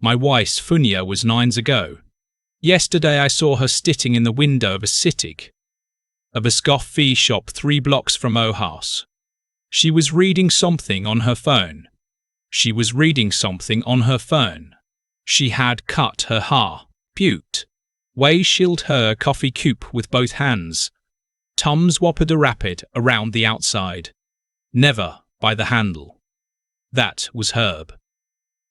My wife's funia was 9 ago. Yesterday I saw her sitting in the window of a sitting of a Coffe shop 3 blocks from our house. She was reading something on her phone. She had cut her hair, puked. Way shilled her coffee cup with both hands. Tums whoppered a rapid around the outside. Never by the handle. That was Herb.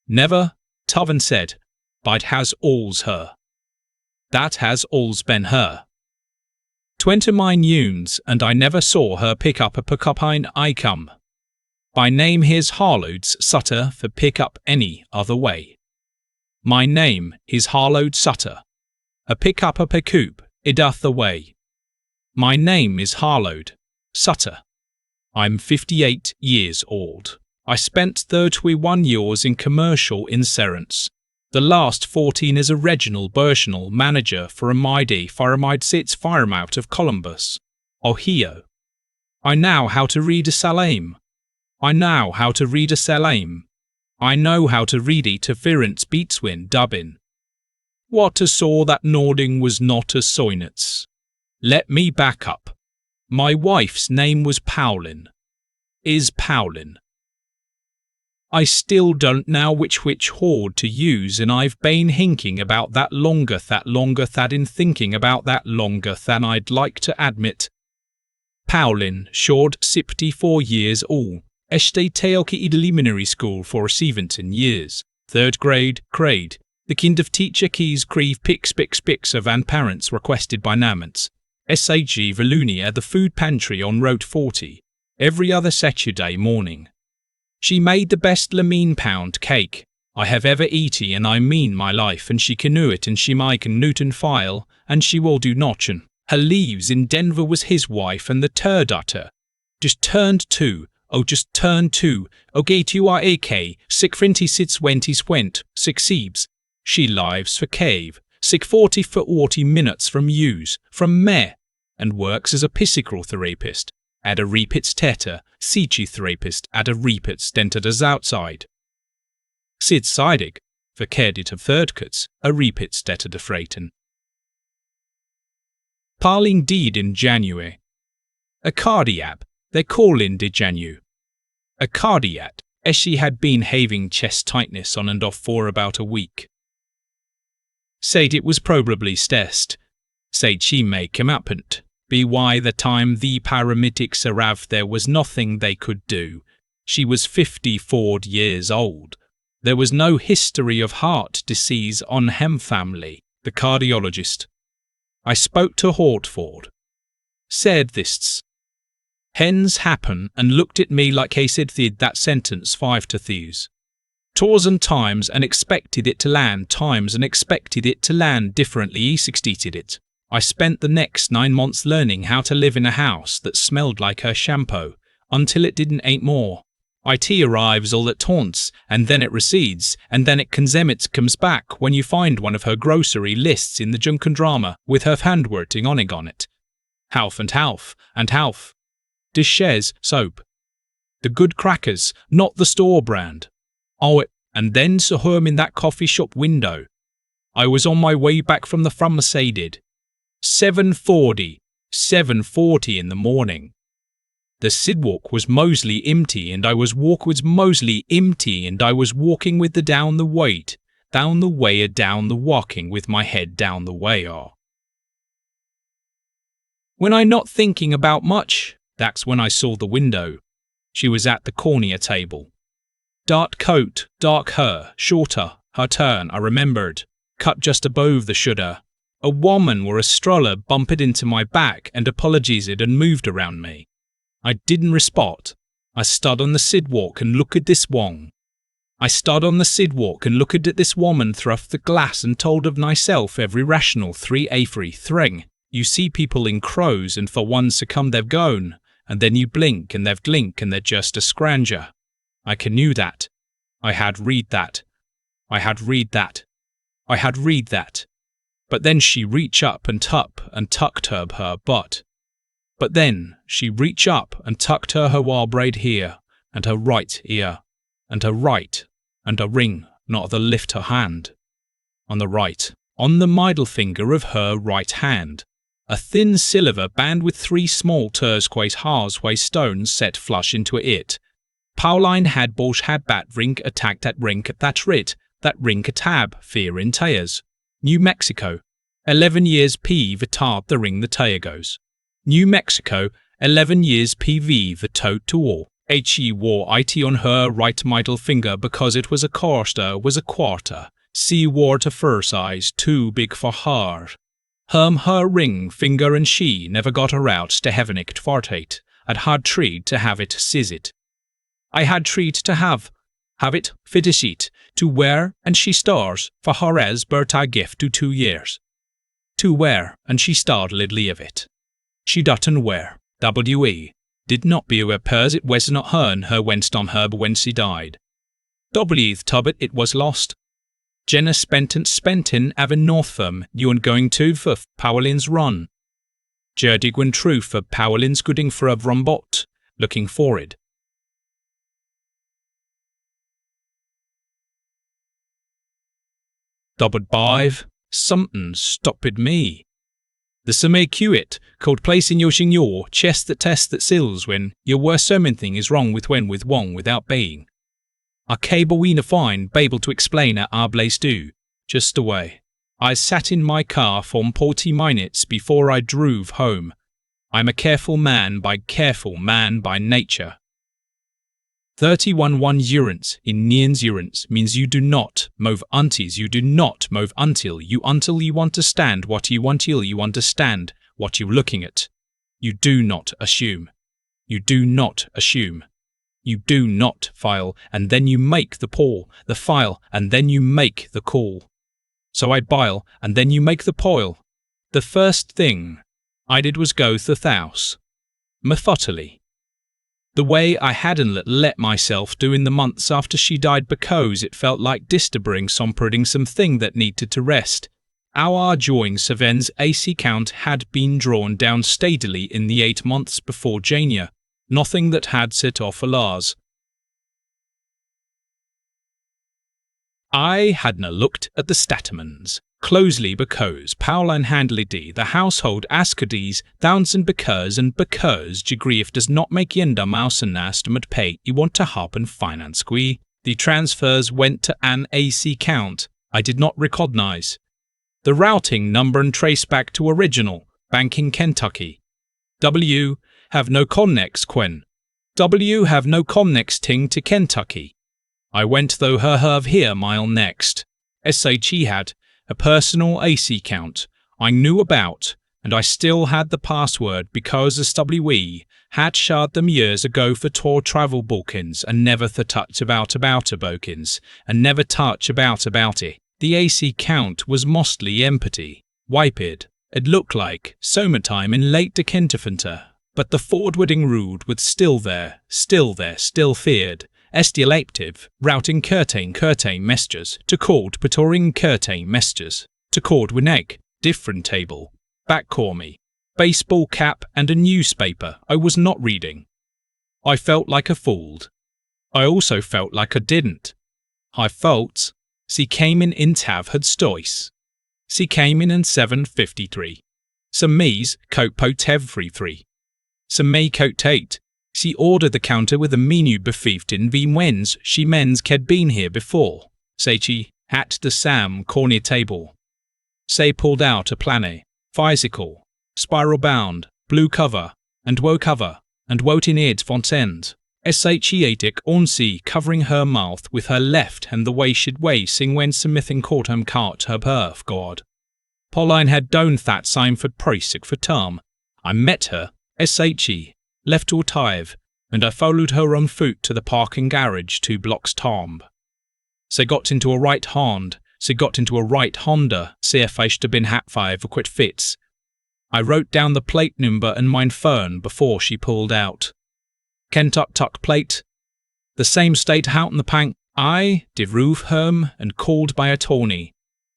Never, Toven said, but has all's her. That has all's been her. 29 yunes, and I never saw her pick up a pick-up-ine icum. By name here's Harload's Sutter for pick up any other way. My name is Harload Sutter. A pick up a pick-up, idoth the way. My name is Harload Sutter. I'm 58 years old. I spent 31 years in commercial insurance. The last 14 as a regional personal manager for a mighty Faramide Sits firm out of Columbus, Ohio. I know how to read a salam. I know how to read interference between dubbing. What I saw that nodding was not a soinets. Let me back up. My wife's name was Pauline. Is Pauline. I still don't know which horde to use, and I've been hinking about that longer than thinking about that longer than I'd like to admit. Pauline, short 64 years old, Este Teoki Preliminary School for 17 years, 3rd grade, the kind of teacher keys grieve pix of and parents requested by naments. SAG Velunia the food pantry on Road 40, every other Saturday morning. She made the best lemon pound cake I have ever eaten, and I mean my life, and she can do it, and she make a Newton file, and she will do notchen. Her leaves in Denver was his wife, and the turdutter. Just turned 2, get you are AK, 6 went, 6 Sebes. She lives for cave, 40 for 40 minutes from me, and works as a psychical therapist. At a repeats teta, psychotherapist at a repeats dentist outside. Sid Sidig, for credit of third cuts, a repeats deta de freiten. Pauline died in January. A cardiac, they call in de Janu. A cardiac, as she had been having chest tightness on and off for about a week. Said it was probably stressed. Said she make him happen. Be why the time the paramedics arrived there was nothing they could do. She was 54 years old. There was no history of heart disease on hem family, the cardiologist. I spoke to Hortford. Said this. Hens happen and looked at me like he said that sentence 5 to these. Tours and times and expected it to land differently. He succeeded it. I spent the next 9 months learning how to live in a house that smelled like her shampoo, until it didn't ain't more. IT arrives all at once, and then it recedes, and then it comes back when you find one of her grocery lists in the Junkan drama with her handwriting on it. Half and half, and half. Dishes, soap. The good crackers, not the store brand. Oh, and then saw him in that coffee shop window. I was on my way back from the Mercedes. 7:40 in the morning. The sidewalk was mostly empty, and I was walking with the down the walking with my head down the way. When I not thinking about much, that's when I saw the window. She was at the corner table. Dark coat, dark hair, shorter, her turn, I remembered, cut just above the shoulder. A woman with a stroller bumped into my back and apologized and moved around me. I didn't respond. I stood on the sidewalk and looked at this woman. Through the glass and told of myself every rational 3 thing. You see people in crows, and for one second they've gone, and then you blink and they've glink and they're just a scranger. I can knew that. I had read that. But then she reached up and tucked her butt. But then she reached up and tucked her braid here, and her right ear, and her right, and a ring not the lift her hand. On the right, on the middle finger of her right hand, a thin silver band with 3 small turquoise halfway stones set flush into it. Pauline had Bosch had bat ring attacked at ring at that ring a tab, fear in tears. New Mexico, 11 years PV tart the ring the tire goes. New Mexico, 11 years PV the toad to all. He wore it on her right middle finger because it was a quarter. She wore to fur size too big for her. Her ring finger and she never got her out to heaven it fartate. I'd hard treat to have it sizzit. I had treat to have it finish it to wear and she stars for her as birthday gift to 2 years. To wear and she starred lidly of it. She doesn't wear. W.E. did not be aware pers it was not her and her went on her when she died. W.'th tubbit it was lost. Jenna spent in Avon Northfirm, you and going to for Pauline's run. Jerdigwin true for Pauline's gooding for a rumbot, looking for it. $5, something stopped me. The same it called placing your chest that test that sills when your worst sermon thing is wrong with one without being. I cable we find able to explain at our place do, just the way. I sat in my car for 40 minutes before I drove home. I'm a careful man by nature. 31 urines in Nian's urines means you do not move until you understand what you until you understand what you're looking at. You do not assume. You do not assume. You do not file, and then you make the file, and then you make the call. So I bile, and then you make the poil. The first thing I did was go the house. Methodically. The way I hadn't let myself do in the months after she died because it felt like disturbing something that needed to rest. Our joint Seven's AC count had been drawn down steadily in the 8 months before Jania. Nothing that had set off alarms. I hadna looked at the statements closely because Pauline handled the household ascodies downs and because grief does not make yenda mouse and nastimate pay you want to hop and finance squee. The transfers went to an AC count I did not recognize. The routing number and trace back to original bank in Kentucky. W have no connex Quen. W have no connex ting to Kentucky. I went though her have here mile next. SHE had a personal AC count I knew about, and I still had the password because SWE had shared them years ago for tour travel bookings and never touch about a bookings and never touch about it. The AC count was mostly empty, wiped. It looked like summertime in late Decenterfinter. But the forwarding route was still feared. Estilative, routing curtain messages to called patoring curtain messages to called wineg, different table, back call me, baseball cap and a newspaper I was not reading. I felt like a fool. I also felt like I didn't. I felt, she came in Tav had stoice. She came in 7:53. Some me's coat pot every 3. Some may coat 8. She ordered the counter with a menu befieved in the wens she men's had been here before. Say she had the Sam corner table. Say pulled out a plane, physical, spiral bound, blue cover, and woe in its font end. Sheatic on sea covering her mouth with her left and the way she'd sing when Smithing caught him cart her birth god. Pauline had done that sign for Prisic for term. I met her. SHE, left to Tive, and I followed her on foot to the parking garage 2 blocks tomb. She got into a right Honda, CFH to bin hat 5 quit fits. I wrote down the plate number and mine fern before she pulled out. Kentuck plate. The same state out in the pank. I did roof home and called by attorney.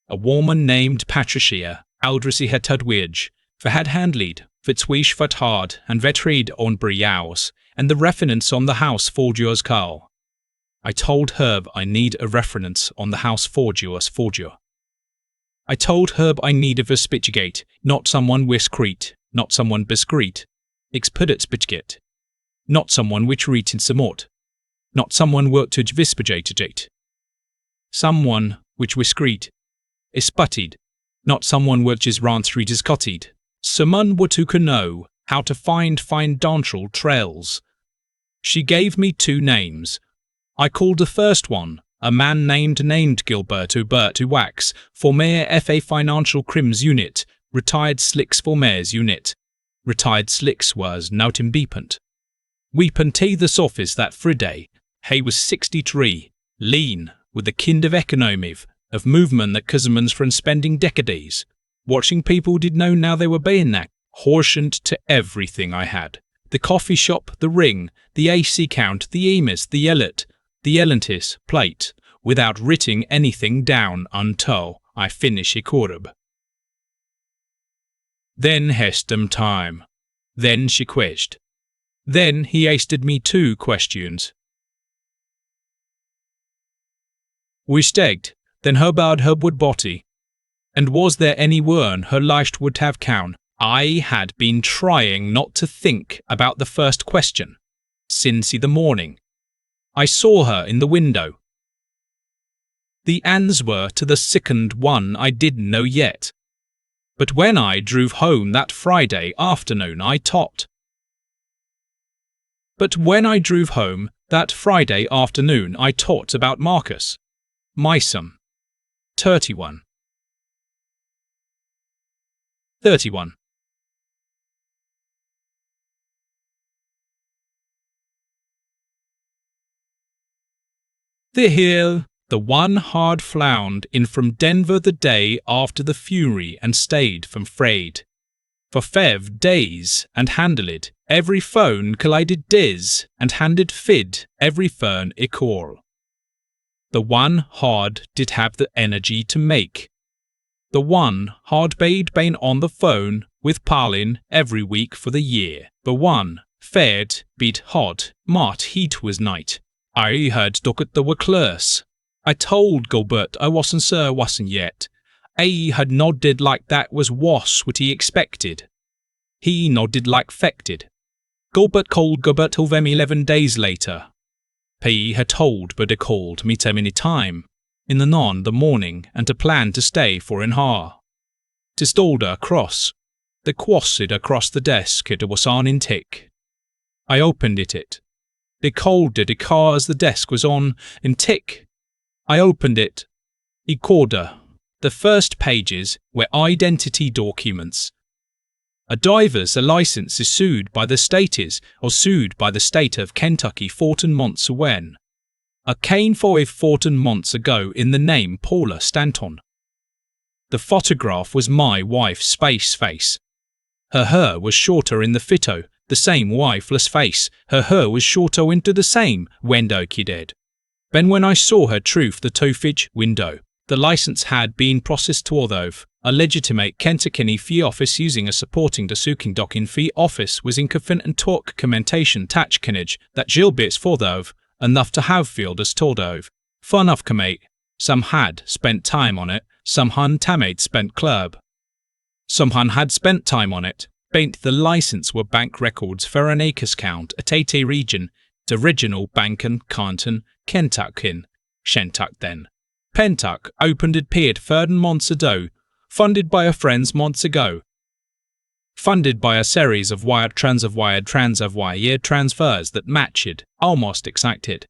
A woman named Patricia Aldrissy had Tudwidge, for had handled Fitzwish fat hard and vetreed on Briaus, and the reference on the house for Joe's call. I told Herb I need a reference on the house forger. I told Herb I need a Vespichgate, not someone discreet, not someone discreet, expeditspitchgate, not someone which read in samort, not someone worked to Vispagate, someone which discreet, isputtied, not someone which is ranthreed is cottied, someone who can know how to find dantral trails. She gave me 2 names. I called the first one a man named Gilberto Wax, for Mayor FA Financial Crims Unit, retired Slicks for Mayor's Unit. Retired Slicks was now imbepant. Weepent the office that Friday. He was 63, lean, with the kind of economy of movement that Cousimans from spending decades. Watching people did know now they were being that, horsient to everything I had. The coffee shop, the ring, the AC count, the Emis, the Elentis plate, without writing anything down until I finish a corb. Then hestem time. Then she questioned. Then he asted me 2 questions. We stegged, then her bad her would body. And was there any wern her life would have count? I had been trying not to think about the first question since the morning. I saw her in the window. The answer to the second one I didn't know yet. But when I drove home that Friday afternoon I thought. About Marcus, my son. 31. The hill, the one hard flound in from Denver the day after the fury and stayed from Fraid. For 5 days and handled every phone collided diz and handed fid every fern a call. The one hard did have the energy to make. The one hard been on the phone with Pauline every week for the year. The one fared beat hot, mart heat was night. I had docket the were close. I told Gilbert I wasn't yet. I had nodded like that was what he expected. He nodded like fected. Gilbert called Gilbert till them 11 days later. He had told but called me many time, in the morning, and to plan to stay for an hour. To stolder across. The quassid across the desk it was on in tick. I opened it. They called it a car as the desk was on in tick. I opened it. Ecorder. The first pages were identity documents. A diver's license is sued by the state of Kentucky 14 months when. A cane 14 months ago in the name Paula Stanton. The photograph was my wife's face. Her hair was shorter in the photo, the same wifeless face. Her hair was shorter into the same window kid. Then when I saw her truth the tofage window, the license had been processed although a legitimate Kentucky fee office using a supporting the suking docking fee office was incompetent and talk commentation tachkinage that Gilbert's for thove enough to have field as told of. Fun of commate. Some had spent time on it, some hun tamade spent club. Some hun had spent time on it. Baint the license were bank records for an acres count at AT region, the original Banken, Canton, Kentuckin, Shentuck then. Pentuck opened it peered 13 months ago, funded by a friend's months ago. Funded by a series of wired transfers that matched, almost exacted.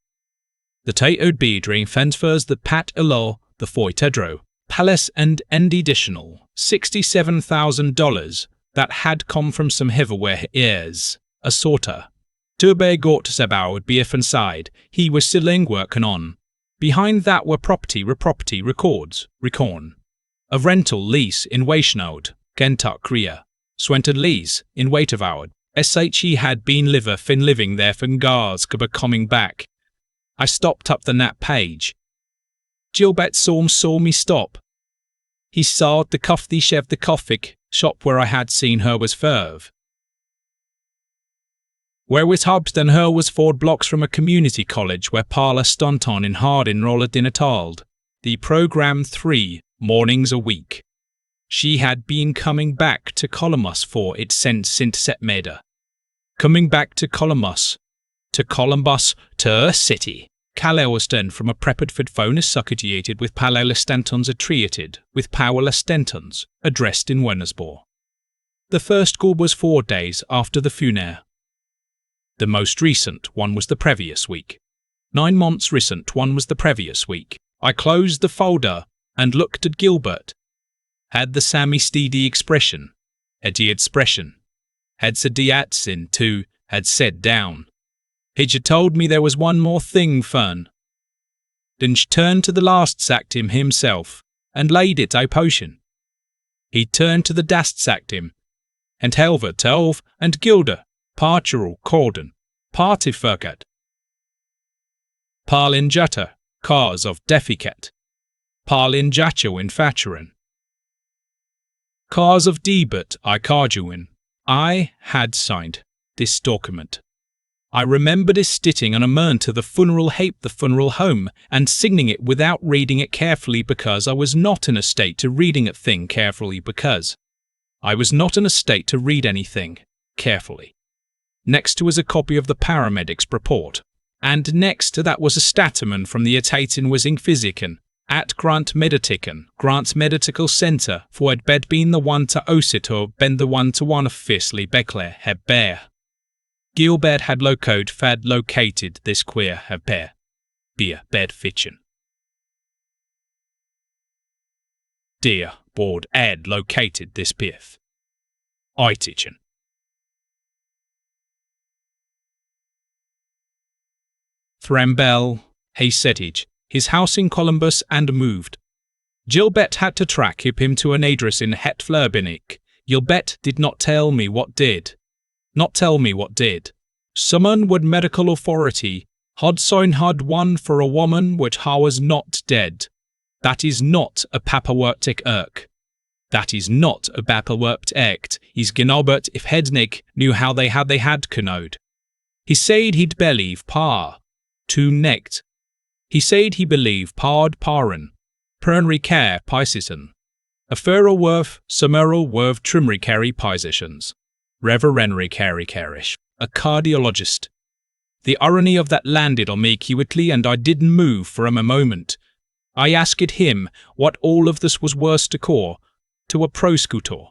The Tate'd be during transfers that Pat Elo, the Foy Tedro, Palace and additional $67,000 that had come from some heavyware ears, a sorter. Turbe got Sebau would be if inside, he was still working on. Behind that were property records, Recon. A rental lease in Waishnaud, Kentucky, Swenton lease in Waitavoward. SHE had been living there for gars coming back. I stopped up the nap page. Gilbert saw me stop. He saw the coffee shop where I had seen her was ferve. Where was Hobston her was 4 blocks from a community college where Parla Stunton in hard enrolled in Atald. The program 3 mornings a week. She had been coming back to Columbus for it since September. Coming back to Columbus, to her city. Calawston from a Prepperford phone is associated with Paula Stantons attriated with Paula Stantons, addressed in Wennesborough. The first call was 4 days after the funeral. The most recent one was the previous week. 9 months recent one was the previous week. I closed the folder and looked at Gilbert. Had the Sammy steady expression. Had the expression. Had said the atsin too, had said down. He'd told me there was one more thing, Fern. Then she turned to the last sacked him himself, and laid it a potion. He turned to the dast sacked him, and Helver Tolv and Gilda, Partural Corden, Party Furkat. Parlin Jutta, cause of Deficat. Parlin Jacho in Fatcherin. Cause of Debut I Carjuin. I had signed this document. I remember this sitting on a murn to the funeral home and signing it without reading it carefully because I was not in a state to reading a thing carefully because I was not in a state to read anything carefully. Next to was a copy of the paramedic's report, and next to that was a statement from the Etatin Wissing Physican at Grant's Medical Centre for had bed been the one to osit or been the one to one of fiercely Beclair had bear. Gilbert had located this queer have bear bed fiction. Dear board had located this piff. I teachin. Thrambell, he settage, his house in Columbus and moved. Gilbert had to track him to an address in Hetflerbinik. Gilbert did not tell me what did. Someone would medical authority had sign had one for a woman which ha was not dead. That is not a papawertic erk. That is not a papawerkt act. Is Gnobert if Hednig knew how they had canoed. He said he'd believe pa. To nect. He said he believed pard parin. Pernry care pisison. A furrow worth, summeral worth trimry carry positions. Reverenry carry carish. A cardiologist. The irony of that landed on me acutely and I didn't move for a moment. I asked him what all of this was worst to core, to a proscutor.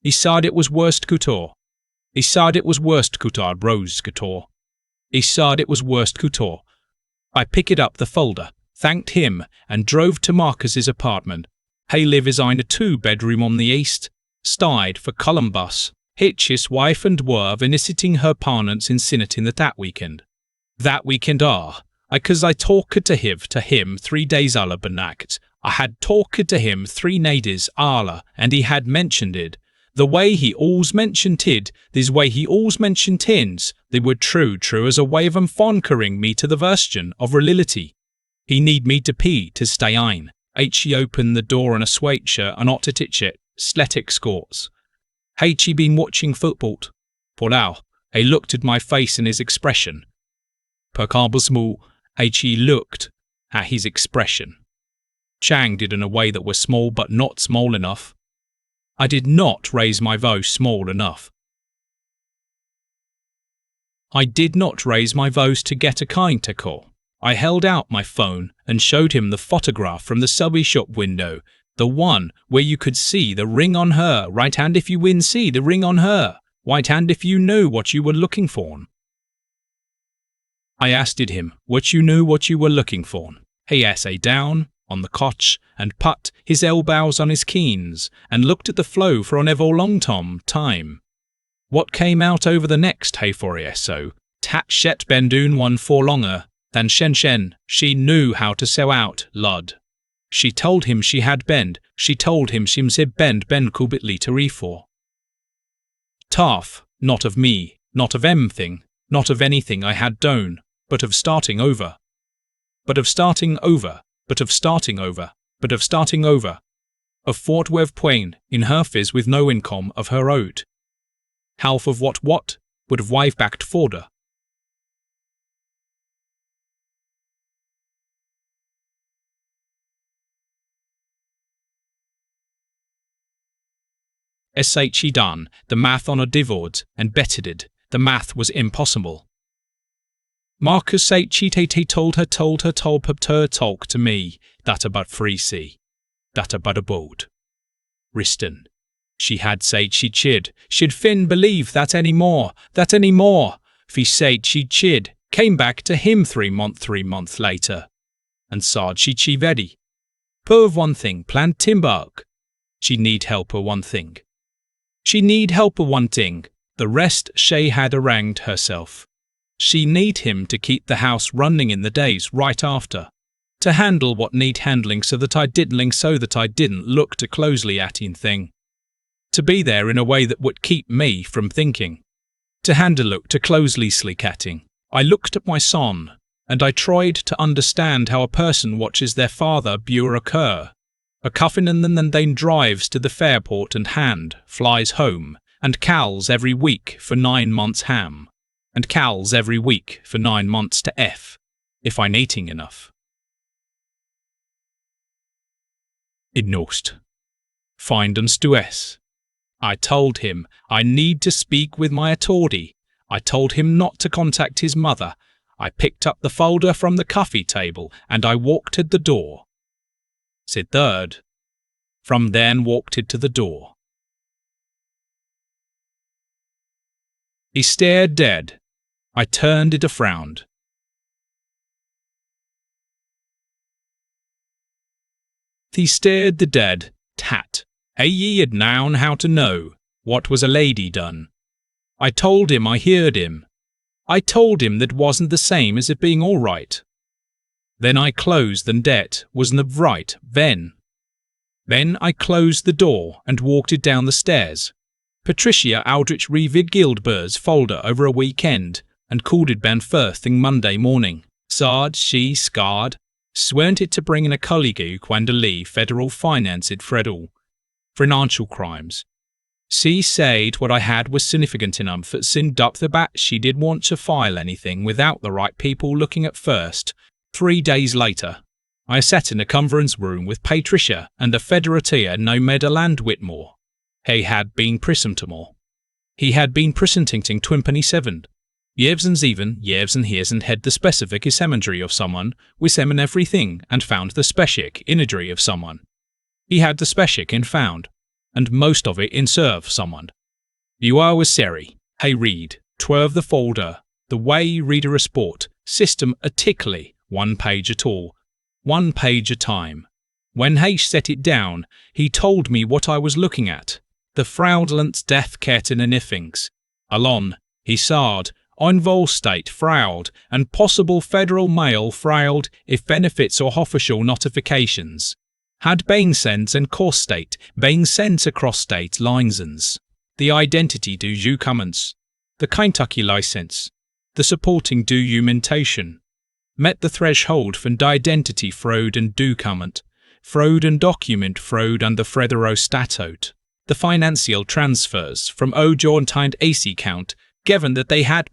He said it was worst couture. He said it was worst couture, rose couture. He said it was worst couture. I picked up the folder, thanked him, and drove to Marcus's apartment. He lives in a 2-bedroom on the east side for Columbus. Hitch his wife and were visiting her parents in Sinneton that weekend. That weekend cause I talked to him 3 days alla benakt. I had talked to him 3 nades alla, and he had mentioned it. The way he always mentioned it, this way he always mentioned tins, they were true as a way of conquering me to the version of reality. He need me to pee to stay ein. He opened the door in a sweatshirt and ottitit sletic scores. He been watching football. Polau, he looked at my face and his expression. Percarbosmall, he looked at his expression. Chang did in a way that was small but not small enough. I did not raise my voice small enough. I did not raise my voice to get a kind to call. I held out my phone and showed him the photograph from the subway shop window, the one where you could see the ring on her right hand if you win see the ring on her, right hand if you knew what you were looking for. I asked him what you knew what you were looking for. He sat down on the couch and put his elbows on his keens and looked at the flow for an ever long time. What came out over the next hey for so, tat shet bendoon one for longer than shen, she knew how to sell out, lud. She told him she had bend, she told him shimsib bend kubitly to refor. Taff, not of me, not of anything, not of anything I had done, but of starting over. But of starting over, but of starting over, but of starting over. Of Fort Worth Plain, in her fizz with no income of her own. Half of what would have wife-backed forder, She done the math on a divorce and betted it. The math was impossible. Marcus he told her talk to me, that about free sea, that about a boat. Riston. She had said she chid, she'd fin believe that any more. Fi said she chid, came back to him 3 months later. And said she ready. Perv one thing, planned Timberg. She need help her one thing. The rest she had arranged herself. She need him to keep the house running in the days right after. To handle what need handling so that I didn't look too closely at anything. To be there in a way that would keep me from thinking. To handle look too closely slicking. I looked at my son, and I tried to understand how a person watches their father bure occur. A coffin and then drives to the fairport and flies home, and calls every week for 9 months ham. And calls every week for 9 months to if I'm eating enough. Ignost. Find and stuess. I told him I need to speak with my authority. I told him not to contact his mother. I picked up the folder from the coffee table and I walked to the door. Said third. From then walked it to the door. He stared dead. I turned it a frowned. He stared the dead, tat. Ye had known how to know what was a lady done. I told him I heard him. I told him that wasn't the same as it being all right. Then I closed and det wasn't right then. Then I closed the door and walked it down the stairs. Patricia Aldrich revid Gildber's folder over a weekend and called it Ben first thing Monday morning. Sard she scarred. Sweren't it to bring in a colleague when to leave federal financed federal financial crimes. She said what I had was significant enough that sinned up the bat she did want to file anything without the right people looking at first. 3 days later, I sat in a conference room with Patricia and a federatia no Meadowland Whitmore. He had been presenting He had been presenting 27. Years and hears and had the specific imagery of someone, with them and everything, and found the specific imagery of someone. He had the specific in found, and most of it in serve someone. You are with Seri, hey read, 12 the folder, the way reader a sport, system articly, 1 page at all, 1 page a time. When H set it down, he told me what I was looking at, the fraudulent death curtain and ifings. Alon, he sard, on state fraud and possible federal mail fraud if benefits or official notifications had been sent and course state been sent across state lines. The identity documents, the Kentucky license, the supporting documentation met the threshold for identity fraud and document fraud under federal statute. The financial transfers from joint AC count given that they had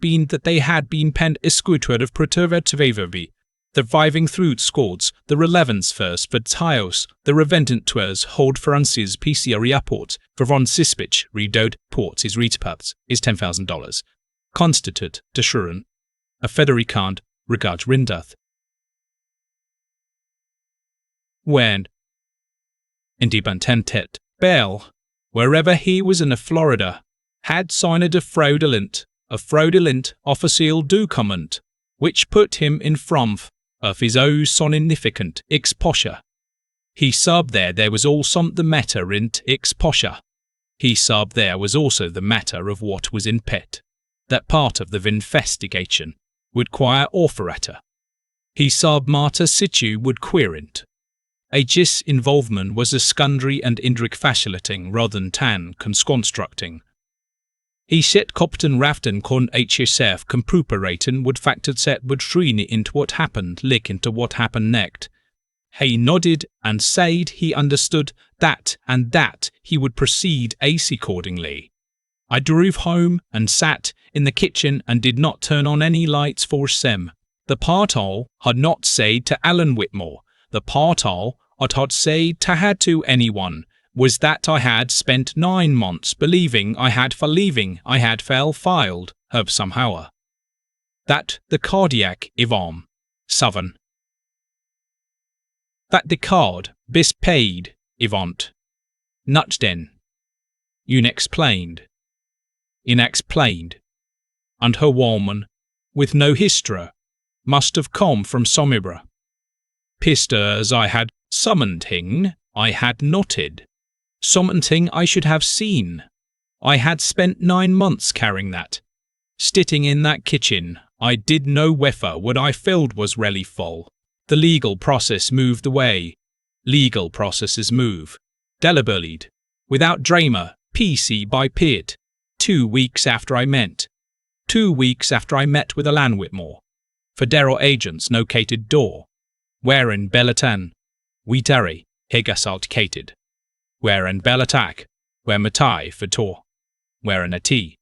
been penned escutured of pretervatively, the viving through squads, the relevance first for tiles, the reventant tours hold Francis PCR report for von Sispich redode ports his repaths is $10,000. Constitute Deshuren, a Federicant regards Rindath. When Independent Bell, wherever he was in Florida, had signed a fraudulent official document, which put him in front of his own significant exposure. He said there was also the matter in exposure. He said there was also the matter of what was in pet. That part of the investigation would quire authority. He said Marta situ would querent. Gis involvement was a secondary and indric facilitating rather than tan constructing. He said Captain Rafton con HSF compruperaten would factored set would shrine into what happened into what happened next. He nodded and said he understood that and that he would proceed accordingly. I drove home and sat in the kitchen and did not turn on any lights for Sem. The partal had not said to Alan Whitmore. The partal had said to had to anyone was that I had spent 9 months believing I had filed herb somehow. That the cardiac Ivam, Southern. That the card bis paid Ivant. Not den. Unexplained. And her woman, with no history, must have come from somewhere. Pistors I had something I had noted. Something I should have seen. I had spent 9 months carrying that. Sitting in that kitchen, I did know whether what I filled was really full. The legal process moved away. Legal processes move. Deliberate. Without drama, PC by Pitt. 2 weeks after I met. 2 weeks after I met with Alan Whitmore. Federal agents located door. Wherein Bellatan. Wheatary, Higasalt-cated. Wherein Bellatak, where Matai for tour. Wherein a T.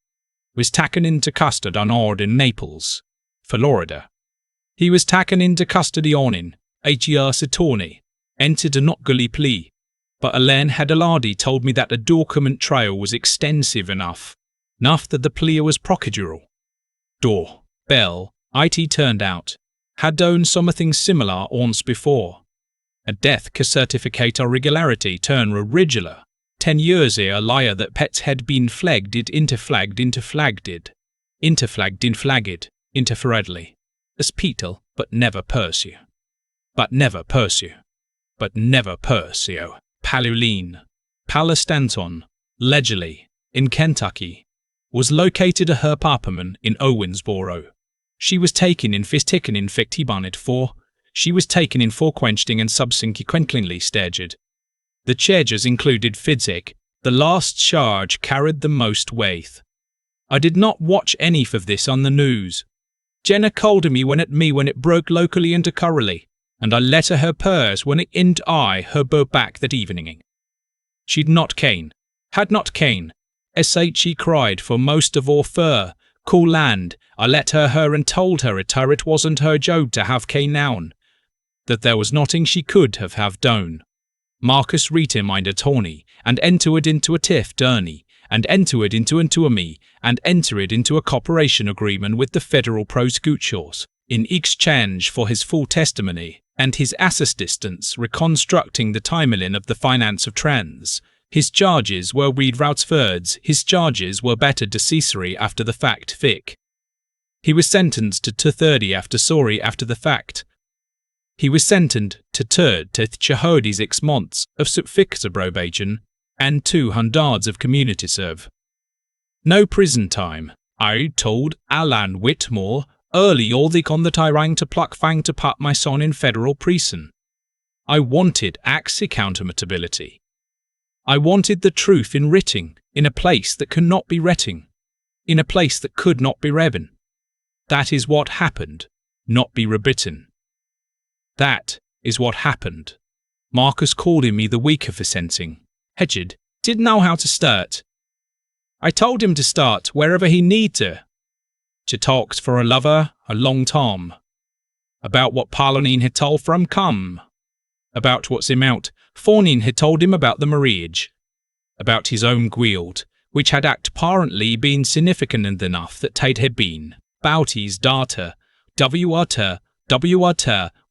Was taken into custody on Ord in Naples, Florida. He was taken into custody on in 8 years attorney, entered a not guilty plea, but Alain had already told me that the document trail was extensive enough that the plea was procedural. Bell, it turned out, had done something similar once before. A death certificate or regularity turned irregular. 10 years ere a liar that pets had been flagged interferedly. As Petal, but never pursue. Pauline, Palastanton, Ledgerly, in Kentucky, was located at her apartment in Owensboro. She was taken in for quenching and subsequently staged. The charges included physic. The last charge carried the most weight. I did not watch any of this on the news. Jenna called me when it broke locally into Currily, and I let her purse when it and I her boat back that evening. Had not Kane, she cried for most of all fur, cool land. I let her and told her it wasn't her job to have Kane noun, that there was nothing she could have done. Marcus read him mind attorney, and entered into a tiff journey, and entered into me, and entered into a cooperation agreement with the federal prosecutors, in exchange for his full testimony, and his assistance reconstructing the timeline of the finance of trends. His charges were read routes words, his charges were better decisive after the fact fic. He was sentenced to 30 after the fact. He was sentenced to Chahodi 6 months of fixed probation and 200 of community serve. No prison time. I told Alan Whitmore early on that I rang to pluck fang to put my son in federal prison. I wanted accountability. I wanted the truth in writing, in a place that could not be writing, in a place that could not be reven. That is what happened, not be rebitten. That is what happened. Marcus called me the week of sentencing. Hedged didn't know how to start. I told him to start wherever he need to talked for a lover a long time. About what Pauline had told from come. About what's him out. Faunin had told him about the marriage. About his own guild, which had apparently been significant enough that Tate had been. About his daughter. W. Utter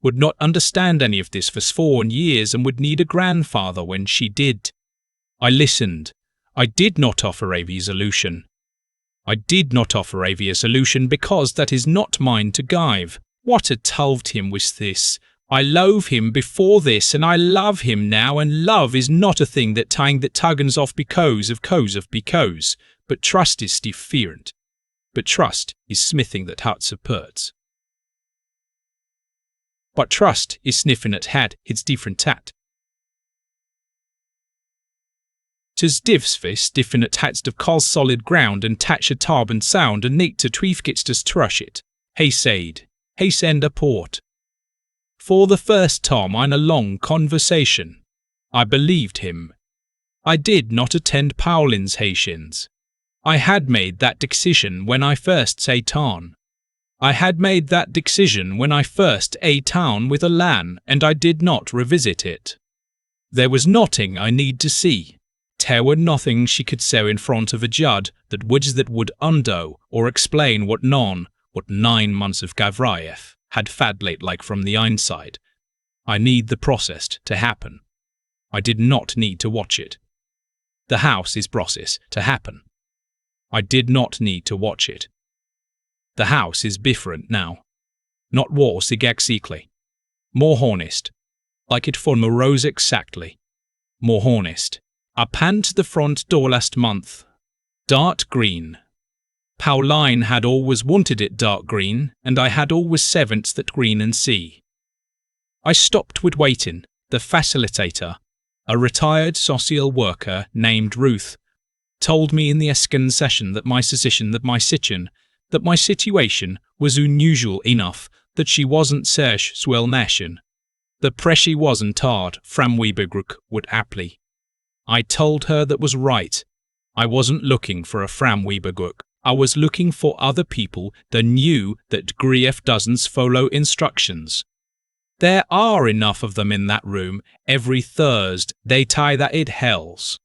would not understand any of this for 4 years and would need a grandfather when she did. I listened. I did not offer a solution. Because that is not mine to give. What I told him was this. I loathe him before this and I love him now, and love is not a thing that tuggins off because, but trust is different. But trust is smithing that hearts of birds. But trust is sniffing at hat, it's different tat. 'Tis divs different hats of call solid ground and touch a tab and sound and neat to tweef gets to trush it. Hey said, hey send a port. For the first time in a long conversation, I believed him. I did not attend Pauline's Haitians. I had made that decision when I first say town. I had made that decision when I first a town with Alan, and I did not revisit it. There was nothing I need to see. there were nothing she could say in front of a judge that would undo or explain what 9 months of Gavrayev had fadlate like from the inside. I need the process to happen. I did not need to watch it. The house is process to happen. I did not need to watch it. The house is different now. Not worse exactly. More honest. Like it for Morose exactly. More honest. I panned the front door last month. Dark green. Pauline had always wanted it dark green, and I had always sevenths that green and see. I stopped with waiting. The facilitator, a retired social worker named Ruth, told me in the second session that my situation was unusual enough that she wasn't swell nation. The pressure wasn't hard, from Webergruck would aptly. I told her that was right. I wasn't looking for a Fram Webergruck. I was looking for other people that knew that grief doesn't follow instructions. There are enough of them in that room every Thursday they tie that it hells.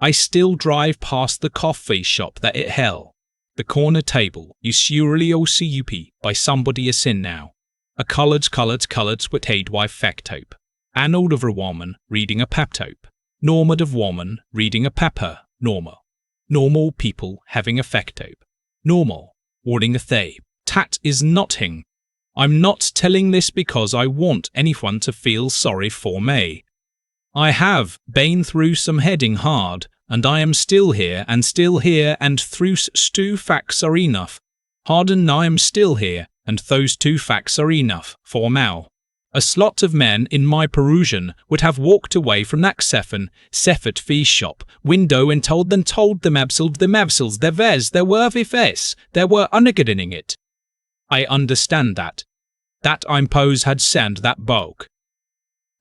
I still drive past the coffee shop that it hell. The corner table is surely OCUP by somebody is in now. A colored with aid wife factope. An older woman reading a paptope. Normative woman reading a paper. Normal people having a factope. Normal. Warding a thay. Tat is nothing. I'm not telling this because I want anyone to feel sorry for me. I have been through some heading hard, and I am still here, and through two facts are enough. Hard and I am still here, and those two facts are enough for now. A slot of men in my Perusian would have walked away from that Seffert fee shop window and told them there were vifes, there were ungetting it. I understand that. That impose had sand that bulk.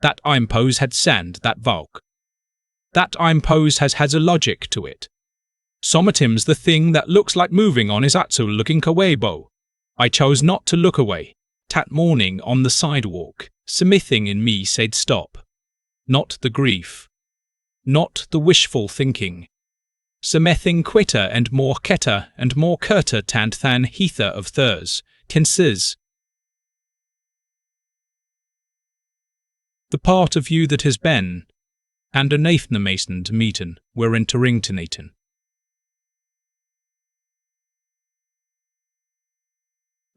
That impose had sand that bulk. That impose has a logic to it. Sometimes the thing that looks like moving on is actually looking away, bo. I chose not to look away. That morning on the sidewalk, something in me said stop. Not the grief. Not the wishful thinking. Something quitter and more curter tant than heather of thurs, tenses. The part of you that has been, and a nathna mason to meeten, were entering to Nathan.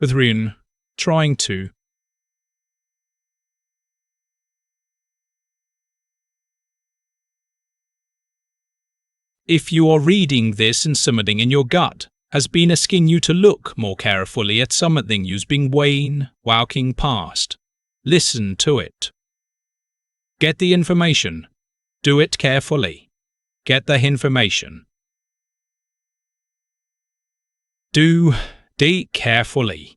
With trying to. If you are reading this and something in your gut has been asking you to look more carefully at something you've been walking past, listen to it. Get the information. Do it carefully. Get the information. Do it carefully.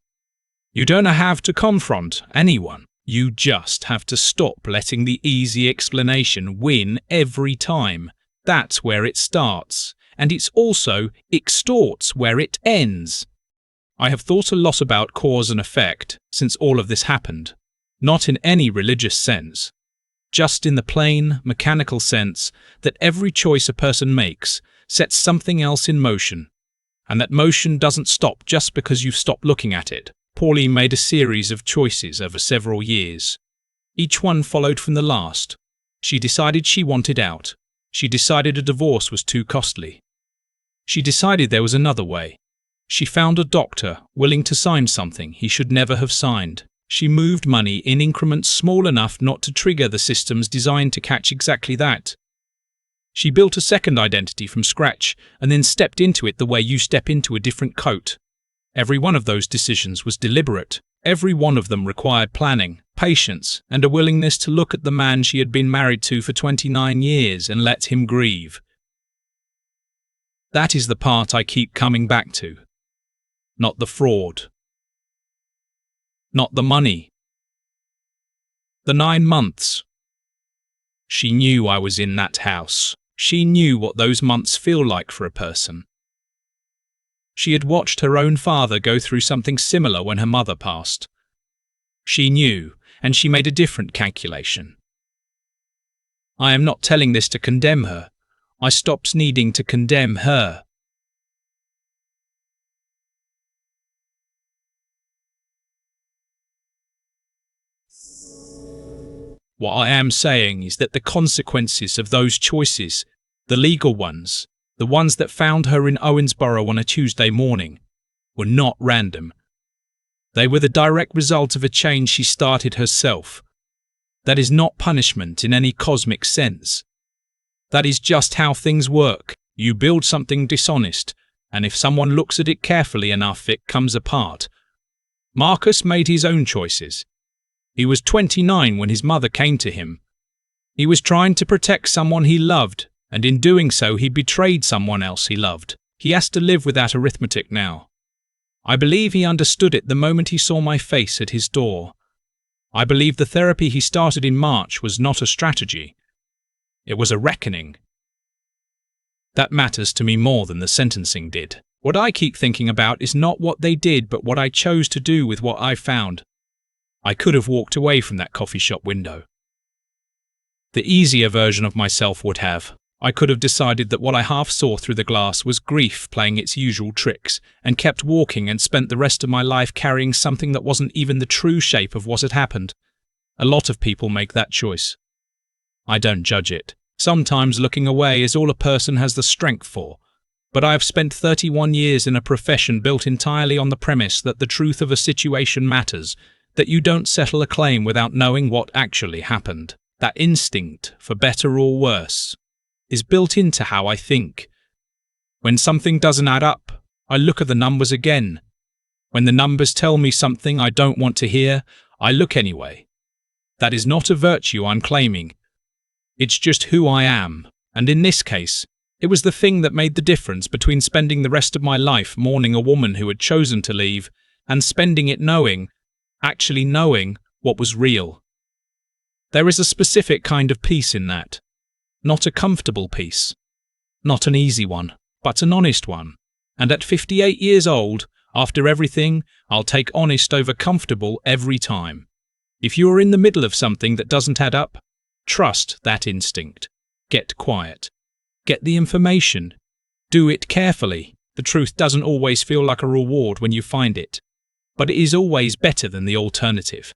You don't have to confront anyone. You just have to stop letting the easy explanation win every time. That's where it starts, and it's also extorts where it ends. I have thought a lot about cause and effect since all of this happened, not in any religious sense, just in the plain, mechanical sense that every choice a person makes sets something else in motion, and that motion doesn't stop just because you've stopped looking at it. Pauline made a series of choices over several years. Each one followed from the last. She decided she wanted out. She decided a divorce was too costly. She decided there was another way. She found a doctor willing to sign something he should never have signed. She moved money in increments small enough not to trigger the systems designed to catch exactly that. She built a second identity from scratch and then stepped into it the way you step into a different coat. Every one of those decisions was deliberate. Every one of them required planning, patience, and a willingness to look at the man she had been married to for 29 years and let him grieve. That is the part I keep coming back to. Not the fraud. Not the money. The 9 months. She knew I was in that house. She knew what those months feel like for a person. She had watched her own father go through something similar when her mother passed. She knew, and she made a different calculation. I am not telling this to condemn her. I stopped needing to condemn her. What I am saying is that the consequences of those choices, the legal ones, the ones that found her in Owensboro on a Tuesday morning, were not random. They were the direct result of a change she started herself. That is not punishment in any cosmic sense. That is just how things work. You build something dishonest, and if someone looks at it carefully enough, it comes apart. Marcus made his own choices. He was 29 when his mother came to him. He was trying to protect someone he loved, and in doing so he betrayed someone else he loved. He has to live with that arithmetic now. I believe he understood it the moment he saw my face at his door. I believe the therapy he started in March was not a strategy. It was a reckoning. That matters to me more than the sentencing did. What I keep thinking about is not what they did, but what I chose to do with what I found. I could have walked away from that coffee shop window. The easier version of myself would have. I could have decided that what I half saw through the glass was grief playing its usual tricks, and kept walking and spent the rest of my life carrying something that wasn't even the true shape of what had happened. A lot of people make that choice. I don't judge it. Sometimes looking away is all a person has the strength for. But I have spent 31 years in a profession built entirely on the premise that the truth of a situation matters, that you don't settle a claim without knowing what actually happened. That instinct, for better or worse, is built into how I think. When something doesn't add up, I look at the numbers again. When the numbers tell me something I don't want to hear, I look anyway. That is not a virtue I'm claiming. It's just who I am, and in this case, it was the thing that made the difference between spending the rest of my life mourning a woman who had chosen to leave and spending it actually knowing what was real. There is a specific kind of peace in that. Not a comfortable peace. Not an easy one, but an honest one. And at 58 years old, after everything, I'll take honest over comfortable every time. If you are in the middle of something that doesn't add up, trust that instinct. Get quiet. Get the information. Do it carefully. The truth doesn't always feel like a reward when you find it, but it is always better than the alternative.